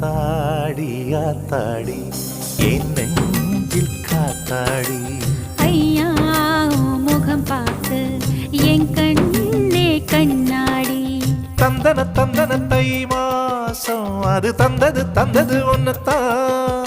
ஆத்தாடி ஆத்தாடி என் நெஞ்சில் காத்தாடி ஐயா முகம் பார்த்து என் கண்ணே கண்ணாடி தந்தன தந்தன தை மாசம் அது தந்தது ஒன்னத்தான்